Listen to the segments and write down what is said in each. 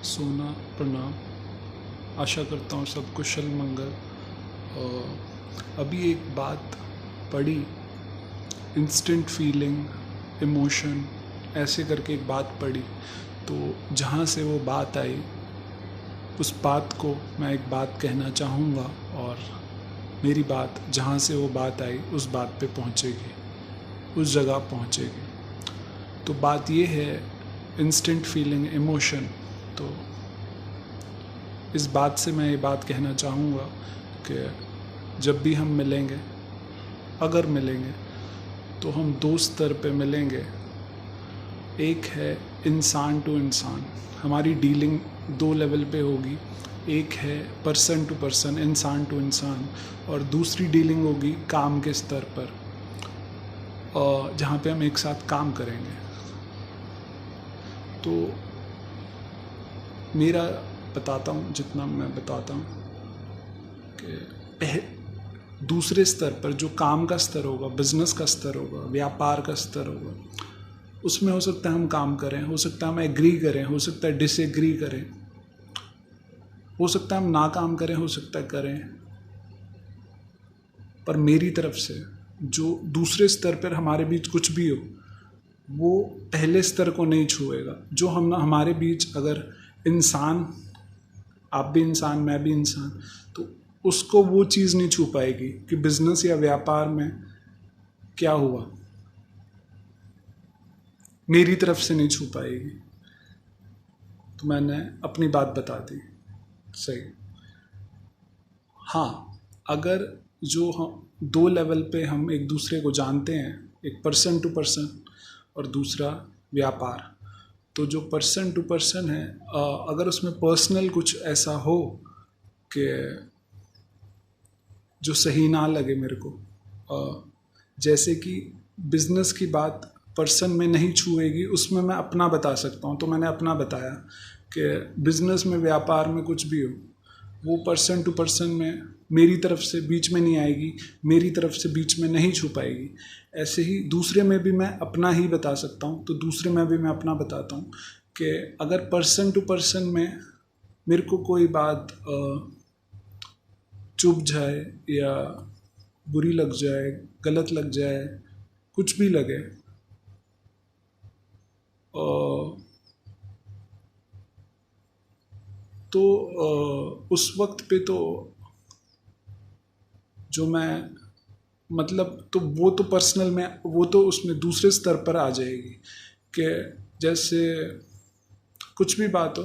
सोना प्रणाम। आशा करता हूँ सब कुशल मंगल। अभी एक बात पढ़ी, इंस्टेंट फीलिंग इमोशन ऐसे करके एक बात पढ़ी, तो जहाँ से वो बात आई उस बात को मैं एक बात कहना चाहूँगा और मेरी बात जहाँ से वो बात आई उस बात पे पहुँचेगी, उस जगह पहुँचेगी। तो बात ये है इंस्टेंट फीलिंग इमोशन। तो इस बात से मैं ये बात कहना चाहूँगा कि जब भी हम मिलेंगे, अगर मिलेंगे तो हम दो स्तर पे मिलेंगे। एक है इंसान टू इंसान, हमारी डीलिंग दो लेवल पे होगी। एक है पर्सन टू पर्सन, इंसान टू इंसान, और दूसरी डीलिंग होगी काम के स्तर पर, जहाँ पे हम एक साथ काम करेंगे। तो मेरा बताता हूँ, जितना मैं बताता हूँ कि दूसरे स्तर पर जो काम का स्तर होगा, बिजनेस का स्तर होगा, व्यापार का स्तर होगा, उसमें हो सकता है हम काम करें, हो सकता है हम एग्री करें, हो सकता है डिसएग्री करें, हो सकता है हम ना काम करें, हो सकता है करें। पर मेरी तरफ से जो दूसरे स्तर पर हमारे बीच कुछ भी हो, वो पहले स्तर को नहीं छुएगा। जो हम हमारे बीच अगर इंसान, आप भी इंसान मैं भी इंसान, तो उसको वो चीज़ नहीं छू पाएगी कि बिजनेस या व्यापार में क्या हुआ, मेरी तरफ से नहीं छू पाएगी। तो मैंने अपनी बात बता दी। सही। हाँ, अगर जो हम दो लेवल पे हम एक दूसरे को जानते हैं, एक पर्सन टू पर्सन और दूसरा व्यापार, तो जो पर्सन टू पर्सन है, अगर उसमें पर्सनल कुछ ऐसा हो कि जो सही ना लगे मेरे को, जैसे कि बिजनेस की बात पर्सन में नहीं छुएगी, उसमें मैं अपना बता सकता हूँ। तो मैंने अपना बताया कि बिजनेस में, व्यापार में कुछ भी हो, वो पर्सन टू पर्सन में मेरी तरफ से बीच में नहीं आएगी, मेरी तरफ से बीच में नहीं छू पाएगी। ऐसे ही दूसरे में भी मैं अपना ही बता सकता हूँ, तो दूसरे में भी मैं अपना बताता हूँ कि अगर पर्सन टू पर्सन में मेरे को कोई बात चुभ जाए या बुरी लग जाए, गलत लग जाए, कुछ भी लगे, तो उस वक्त पे तो जो मैं मतलब, तो वो तो पर्सनल में, वो तो उसमें दूसरे स्तर पर आ जाएगी कि जैसे कुछ भी बात हो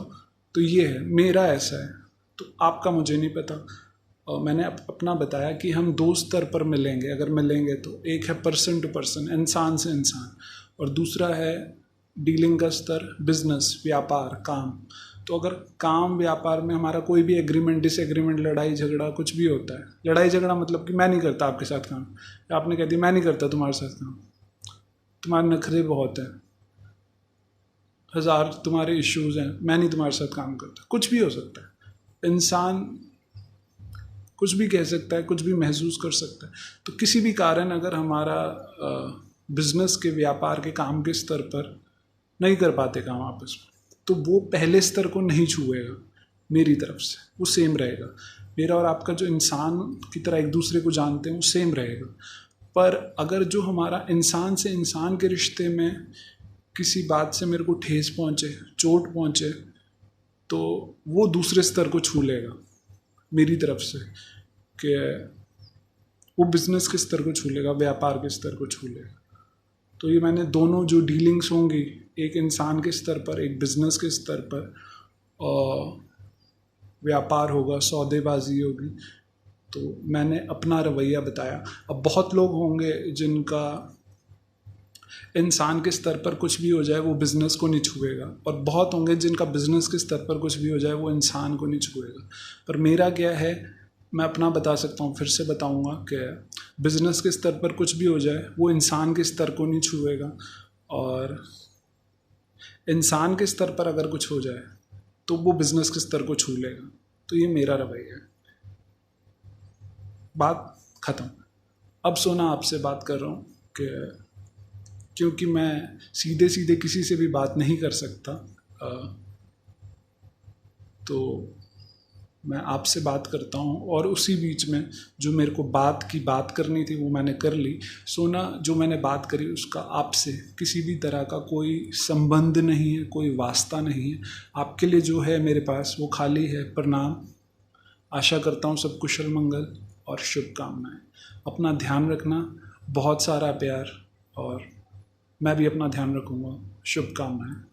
तो ये है, मेरा ऐसा है, तो आपका मुझे नहीं पता। और मैंने अपना बताया कि हम दो स्तर पर मिलेंगे, अगर मिलेंगे तो एक है पर्सन टू पर्सन, इंसान से इंसान, और दूसरा है डीलिंग का स्तर, बिजनेस, व्यापार, काम। तो अगर काम व्यापार में हमारा कोई भी एग्रीमेंट, डिसएग्रीमेंट, लड़ाई झगड़ा कुछ भी होता है, लड़ाई झगड़ा मतलब कि मैं नहीं करता आपके साथ काम, या आपने कह दिया मैं नहीं करता तुम्हारे साथ काम, तुम्हारे नखरे बहुत हैं, हज़ार तुम्हारे इश्यूज़ हैं, मैं नहीं तुम्हारे साथ काम करता, कुछ भी हो सकता है। इंसान कुछ भी कह सकता है, कुछ भी महसूस कर सकता है। तो किसी भी कारण अगर हमारा बिजनेस के, व्यापार के, काम के स्तर पर नहीं कर पाते काम आपस में, तो वो पहले स्तर को नहीं छुएगा मेरी तरफ से, वो सेम रहेगा। मेरा और आपका जो इंसान की तरह एक दूसरे को जानते हैं वो सेम रहेगा। पर अगर जो हमारा इंसान से इंसान के रिश्ते में किसी बात से मेरे को ठेस पहुँचे, चोट पहुँचे, तो वो दूसरे स्तर को छू लेगा मेरी तरफ से, कि वो बिजनेस के स्तर को छू लेगा, व्यापार के स्तर को छू लेगा। तो ये मैंने दोनों जो डीलिंग्स होंगी, एक इंसान के स्तर पर, एक बिजनेस के स्तर पर, और व्यापार होगा, सौदेबाजी होगी, तो मैंने अपना रवैया बताया। अब बहुत लोग होंगे जिनका इंसान के स्तर पर कुछ भी हो जाए वो बिज़नेस को नहीं छुएगा, और बहुत होंगे जिनका बिज़नेस के स्तर पर कुछ भी हो जाए वो इंसान को नहीं छुएगा। पर मेरा क्या है, मैं अपना बता सकता हूँ, फिर से बताऊँगा कि बिज़नेस के स्तर पर कुछ भी हो जाए वो इंसान के स्तर को नहीं छुएगा, और इंसान के स्तर पर अगर कुछ हो जाए तो वो बिज़नेस के स्तर को छू लेगा। तो ये मेरा रवैया है। बात ख़त्म। अब सोना आपसे बात कर रहा हूँ कि क्योंकि मैं सीधे सीधे किसी से भी बात नहीं कर सकता, तो मैं आपसे बात करता हूँ, और उसी बीच में जो मेरे को बात करनी थी वो मैंने कर ली। सोना, जो मैंने बात करी उसका आपसे किसी भी तरह का कोई संबंध नहीं है, कोई वास्ता नहीं है। आपके लिए जो है मेरे पास वो खाली है प्रणाम। आशा करता हूँ सब कुशल मंगल और शुभकामनाएं। अपना ध्यान रखना, बहुत सारा प्यार, और मैं भी अपना ध्यान रखूँगा। शुभकामनाएं।